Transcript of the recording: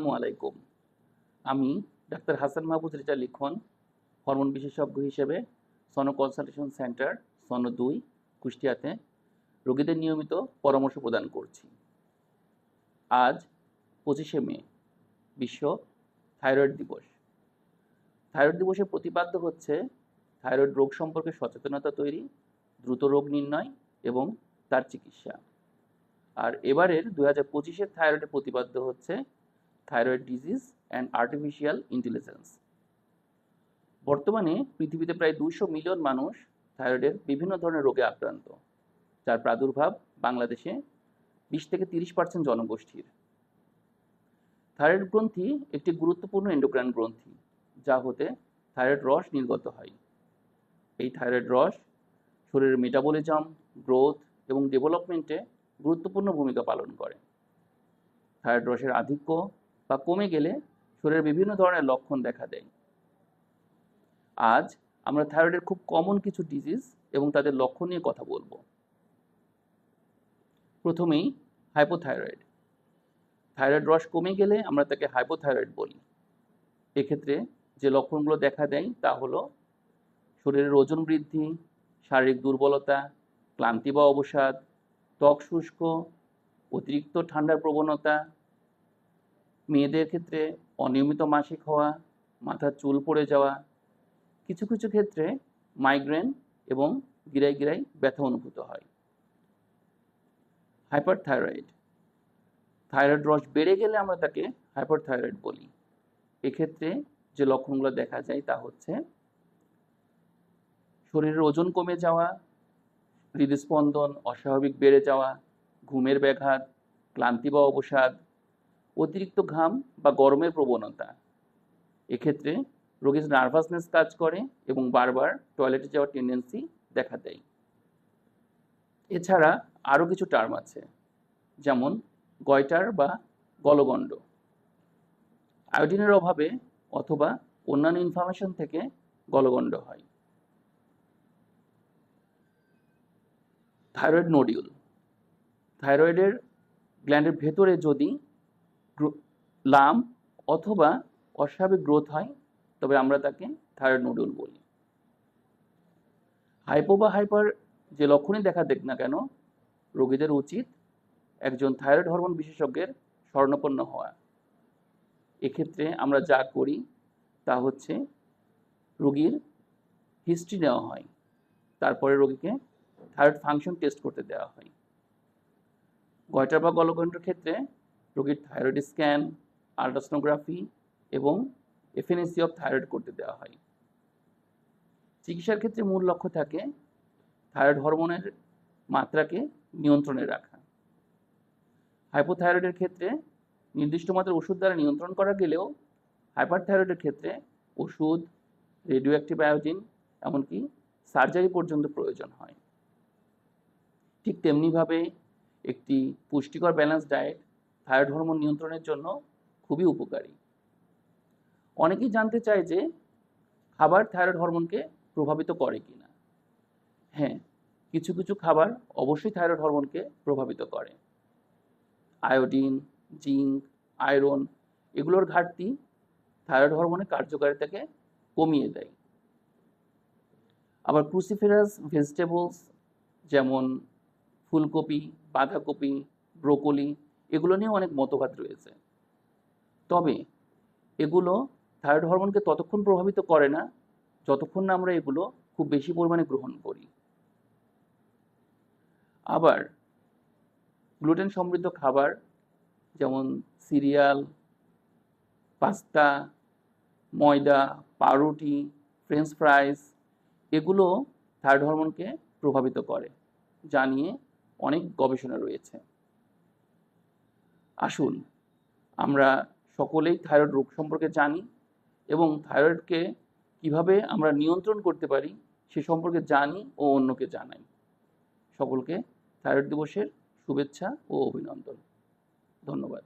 আসসালামু আলাইকুম। আমি ডাক্তার হাসান মাহবুব রেজা লিখন, হরমোন বিশেষজ্ঞ হিসেবে সনো কনসালটেশন সেন্টার সনো 2 কুষ্টিয়াতে রোগীদের নিয়মিত পরামর্শ প্রদান করছি। আজ 25শে মে বিশ্ব থাইরয়েড দিবস। থাইরয়েড দিবসের প্রতিপাদ্য হচ্ছে থাইরয়েড রোগ সম্পর্কে সচেতনতা তৈরি, দ্রুত রোগ নির্ণয় এবং তার চিকিৎসা। আর এবারের 2025-এর থাইরয়েডের প্রতিপাদ্য হচ্ছে thyroid disease and artificial intelligence. বর্তমানে পৃথিবীতে প্রায় 200 মিলিয়ন মানুষ থাইরয়েডের বিভিন্ন ধরনের রোগে আক্রান্ত, যার প্রাদুর্ভাব বাংলাদেশে 20-30% জনগোষ্ঠীর। থাইরয়েড গ্রন্থি একটি গুরুত্বপূর্ণ এন্ডোক্রাইন গ্রন্থি, যা হতে থাইরয়েড রস নির্গত হয়। এই থাইরয়েড রস শরীরের মেটাবলিজম, গ্রোথ এবং ডেভেলপমেন্টে গুরুত্বপূর্ণ ভূমিকা পালন করে। থাইরয়েড রসের আধিক্য বা কমে গেলে শরীরের বিভিন্ন ধরনের লক্ষণ দেখা দেয়। আজ আমরা থাইরয়েডের খুব কমন কিছু ডিজিজ এবং তাদের লক্ষণ নিয়ে কথা বলবো। প্রথমেই হাইপোথাইরয়েড। থাইরয়েড রস কমে গেলে আমরা তাকে হাইপোথাইরয়েড বলি। এক্ষেত্রে যে লক্ষণগুলো দেখা দেয় তা হলো শরীরের ওজন বৃদ্ধি, শারীরিক দুর্বলতা, ক্লান্তি বা অবসাদ, ত্বক শুষ্ক, অতিরিক্ত ঠান্ডার প্রবণতা, মেয়েদের ক্ষেত্রে অনিয়মিত মাসিক হওয়া, মাথার চুল পড়ে যাওয়া, কিছু কিছু ক্ষেত্রে মাইগ্রেন এবং গিরায় গিরায় ব্যথা অনুভূত হয়। হাইপারথাইরয়েড। থাইরয়েড রস বেড়ে গেলে আমরা তাকে হাইপারথাইরয়েড বলি। এক্ষেত্রে যে লক্ষণগুলো দেখা যায় তা হচ্ছে শরীরের ওজন কমে যাওয়া, হৃদস্পন্দন অস্বাভাবিক বেড়ে যাওয়া, ঘুমের ব্যাঘাত, ক্লান্তি বা অবসাদ, অতিরিক্ত ঘাম বা গরমের প্রবণতা। এক্ষেত্রে রোগীর নার্ভাসনেস কাজ করে এবং বারবার টয়লেটে যাওয়ার টেন্ডেন্সি দেখা দেয়। এছাড়া আরও কিছু টার্ম আছে, যেমন গয়টার বা গলগণ্ড। আয়োডিনের অভাবে অথবা অন্যান্য ইনফ্লামেশন থেকে গলগণ্ড হয়। Thyroid nodule. থাইরয়েডের গ্ল্যান্ডের ভেতরে যদি লাম্প অথবা অস্বাভাবিক গ্রোথ হয় তবে আমরা তাকে থাইরয়েড নোডুল বলি। হাইপো বা হাইপার যে লক্ষণই দেখা দেখ না কেন, রোগীদের উচিত একজন থাইরয়েড হরমোন বিশেষজ্ঞের শরণাপন্ন হওয়া। এক্ষেত্রে আমরা যা করি তা হচ্ছে রোগীর হিস্ট্রি নেওয়া হয়, তারপরে রোগীকে থাইরয়েড ফাংশন টেস্ট করতে দেওয়া হয়। গয়টার বা গলগণ্ডের ক্ষেত্রে রোগীর থাইরয়েড স্ক্যান, আল্ট্রাসোনোগ্রাফি এবং এফএনএসি অফ থাইরয়েড করতে দেওয়া হয়। চিকিৎসার ক্ষেত্রে মূল লক্ষ্য থাকে থাইরয়েড হরমোনের মাত্রাকে নিয়ন্ত্রণে রাখা। হাইপোথাইরয়েডের ক্ষেত্রে নির্দিষ্ট মাত্রার ওষুধ দ্বারা নিয়ন্ত্রণ করা গেলেও হাইপারথাইরয়েডের ক্ষেত্রে ওষুধ, রেডিও অ্যাক্টিভ আয়োডিন, এমনকি সার্জারি পর্যন্ত প্রয়োজন হয়। ঠিক তেমনিভাবে একটি পুষ্টিকর ব্যালেন্স ডায়েট থাইরয়েড হরমোন নিয়ন্ত্রণের জন্য খুবই উপকারী। অনেকেই জানতে চায় যে খাবার থাইরয়েড হরমোনকে প্রভাবিত করে কিনা। হ্যাঁ, কিছু কিছু খাবার অবশ্যই থাইরয়েড হরমোনকে প্রভাবিত করে। আয়োডিন, জিঙ্ক, আয়রন এগুলোর ঘাটতি থাইরয়েড হরমোনের কার্যকারিতাকে কমিয়ে দেয়। আবার ক্রুসিফেরাস ভেজিটেবলস যেমন ফুলকপি, বাঁধাকপি, ব্রোকলি এগুলো নিয়েও অনেক মতবাদ রয়েছে। তবে এগুলো থাইরয়েড হরমোনকে ততক্ষণ প্রভাবিত করে না যতক্ষণ না আমরা এগুলো খুব বেশি পরিমাণে গ্রহণ করি। আবার গ্লুটেন সমৃদ্ধ খাবার যেমন সিরিয়াল, পাস্তা, ময়দা, পাউরুটি, ফ্রেঞ্চ ফ্রাইজ এগুলো থাইরয়েড হরমোনকে প্রভাবিত করে, যা নিয়ে অনেক গবেষণা রয়েছে। আসুন আমরা সকলেই থাইরয়েড রোগ সম্পর্কে জানি এবং থাইরয়েডকে কিভাবে আমরা নিয়ন্ত্রণ করতে পারি সে সম্পর্কে জানি ও অন্যকে জানাই। সকলকে থাইরয়েড দিবসের শুভেচ্ছা ও অভিনন্দন। ধন্যবাদ।